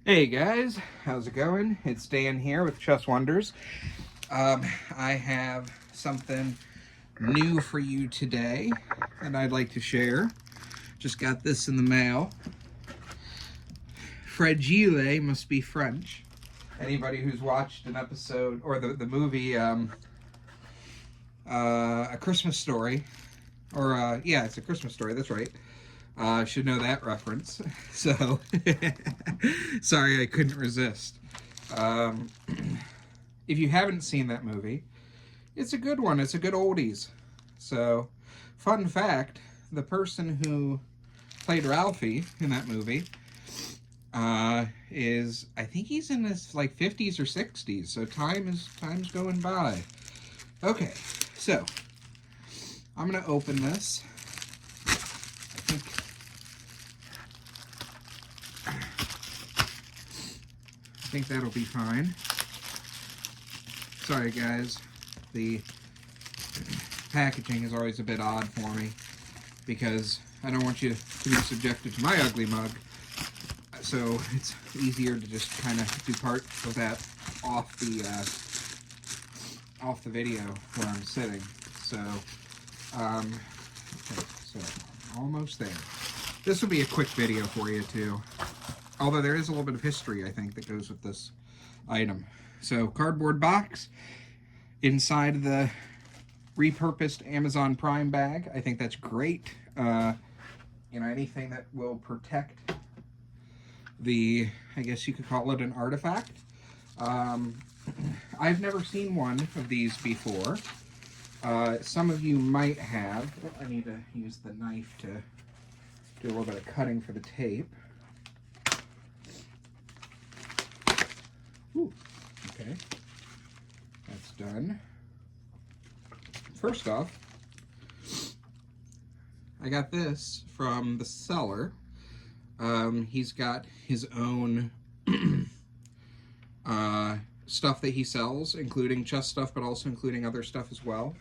Hey guys, how's it going? It's Dan here with Chess Wonders. I have something new for you today that I'd like to share. Just got this in the mail. Fragile must be French. Anybody who's watched an episode or the movie A Christmas Story, or yeah, it's A Christmas Story. That's right. Should know that reference. So, sorry I couldn't resist. Um, if you haven't seen that movie, it's a good one. It's a good oldies. So, fun fact, the person who played Ralphie in that movie is, I think he's in his like 50s or 60s. So time's going by. Okay, so I'm gonna open this. I think that'll be fine. Sorry guys, the packaging is always a bit odd for me because I don't want you to be subjected to my ugly mug. So it's easier to just kind of do part of that off the video where I'm sitting. So, okay, so almost there. This will be a quick video for you too. Although there is a little bit of history, I think, that goes with this item. So, cardboard box inside the repurposed Amazon Prime bag. I think that's great. You know, anything that will protect the, I guess you could call it an artifact. I've never seen one of these before. Some of you might have. I need to use the knife to do a little bit of cutting for the tape. Ooh, okay, that's done. First off, I got this from the seller. He's got his own stuff that he sells, including chess stuff, but also including other stuff as well.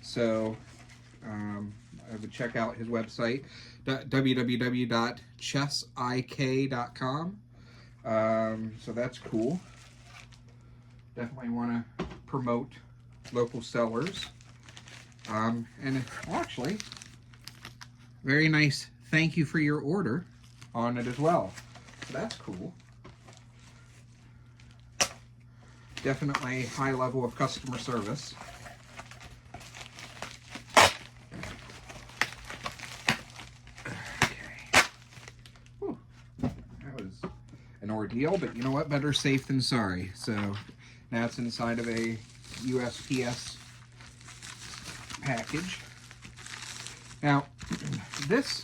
So I would check out his website, www.chessik.com. So that's cool. Definitely want to promote local sellers. And actually, very nice thank you for your order on it as well. So that's cool. Definitely high level of customer service. Okay. Whew. That was an ordeal, but you know what? Better safe than sorry. So now it's inside of a USPS package. Now, this,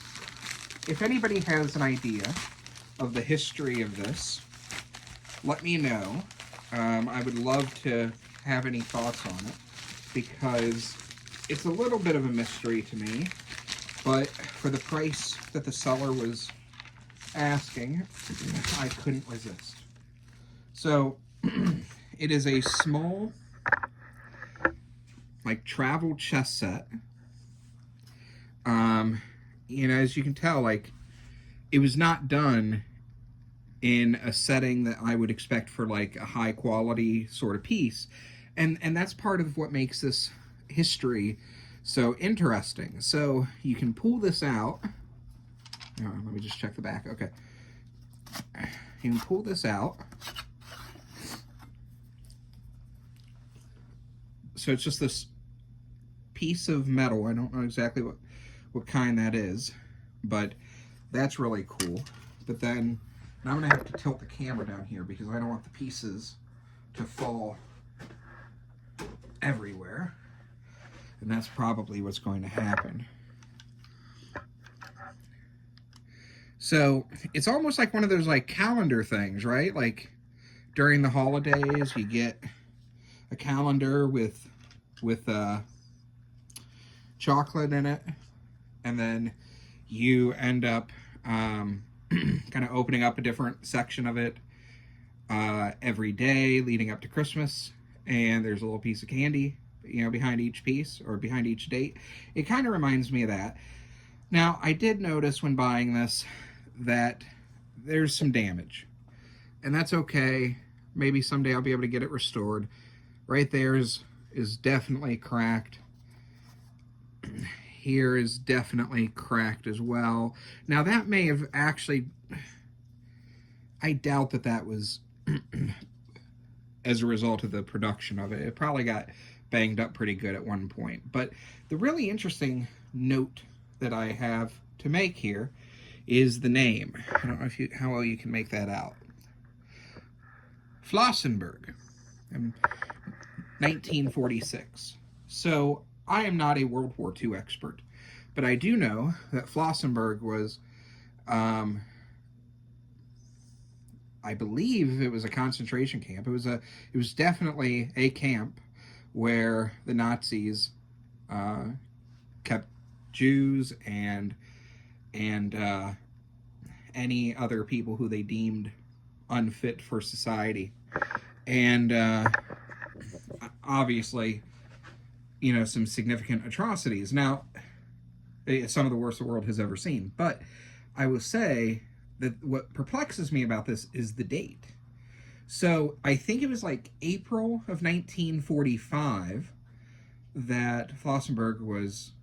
if anybody has an idea of the history of this, let me know. I would love to have any thoughts on it because it's a little bit of a mystery to me, but for the price that the seller was asking, I couldn't resist. So, it is a small, like, travel chess set. You know, as you can tell, like, it was not done in a setting that I would expect for, like, a high quality sort of piece. And that's part of what makes this history so interesting. So you can pull this out. Oh, let me just check the back. Okay. You can pull this out. So it's just this piece of metal. I don't know exactly what kind that is, but that's really cool. But then now I'm gonna have to tilt the camera down here because I don't want the pieces to fall everywhere, and that's probably what's going to happen. So it's almost like one of those like calendar things, right? Like during the holidays you get a calendar with chocolate in it, and then you end up kind of opening up a different section of it every day leading up to Christmas, and there's a little piece of candy, you know, behind each piece or behind each date. It kind of reminds me of that. Now, I did notice when buying this that there's some damage. and that's okay. Maybe someday I'll be able to get it restored. Right there is definitely cracked. Here is definitely cracked as well. Now that may have actually, I doubt that that was as a result of the production of it. It probably got banged up pretty good at one point. But the really interesting note that I have to make here is the name. I don't know if how well you can make that out. Flossenburg, 1946. So I am not a World War II expert, but I do know that Flossenburg was, I believe it was a concentration camp. It was definitely a camp where the Nazis kept Jews and any other people who they deemed unfit for society. And obviously, you know, some significant atrocities. Now, some of the worst the world has ever seen. But I will say that what perplexes me about this is the date. So I think it was like April of 1945 that Flossenburg was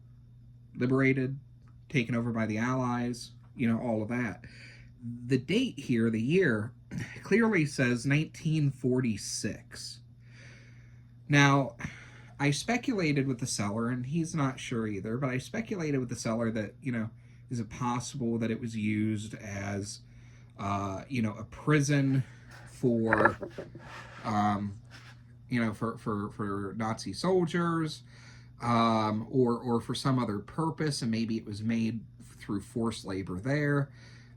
liberated, taken over by the Allies, you know, all of that. The date here, the year, clearly says 1946. Now, I speculated with the seller, and he's not sure either, but I speculated with the seller that, you know, is it possible that it was used as, you know, a prison for, you know, for Nazi soldiers, or for some other purpose, and maybe it was made through forced labor there.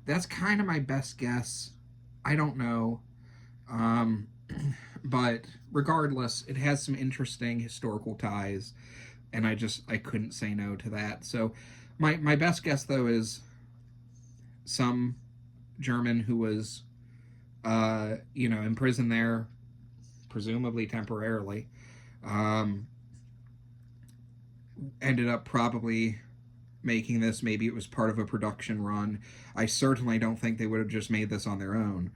That's kind of my best guess. I don't know. But regardless, it has some interesting historical ties, and I couldn't say no to that. So my best guess, though, is some German who was, you know, imprisoned there, presumably temporarily, ended up probably making this. Maybe it was part of a production run. I certainly don't think they would have just made this on their own,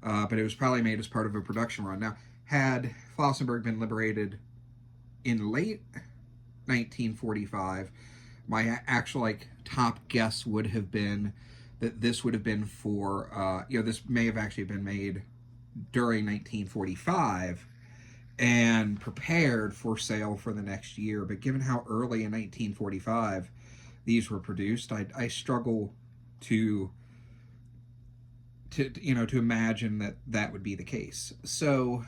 but it was probably made as part of a production run. Now, had Flossenburg been liberated in late 1945, my actual like top guess would have been that this would have been for, you know, this may have actually been made during 1945 and prepared for sale for the next year. But given how early in 1945 these were produced, I struggle to you know, to imagine that that would be the case. So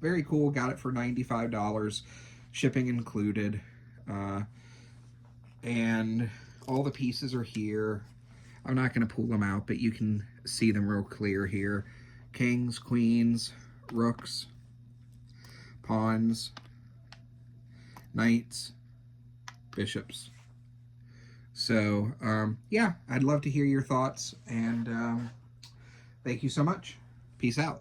very cool. Got it for $95, shipping included, and all the pieces are here. I'm not going to pull them out, but you can see them real clear here. Kings, queens, rooks, pawns, knights, bishops. So, yeah, I'd love to hear your thoughts, and thank you so much. Peace out.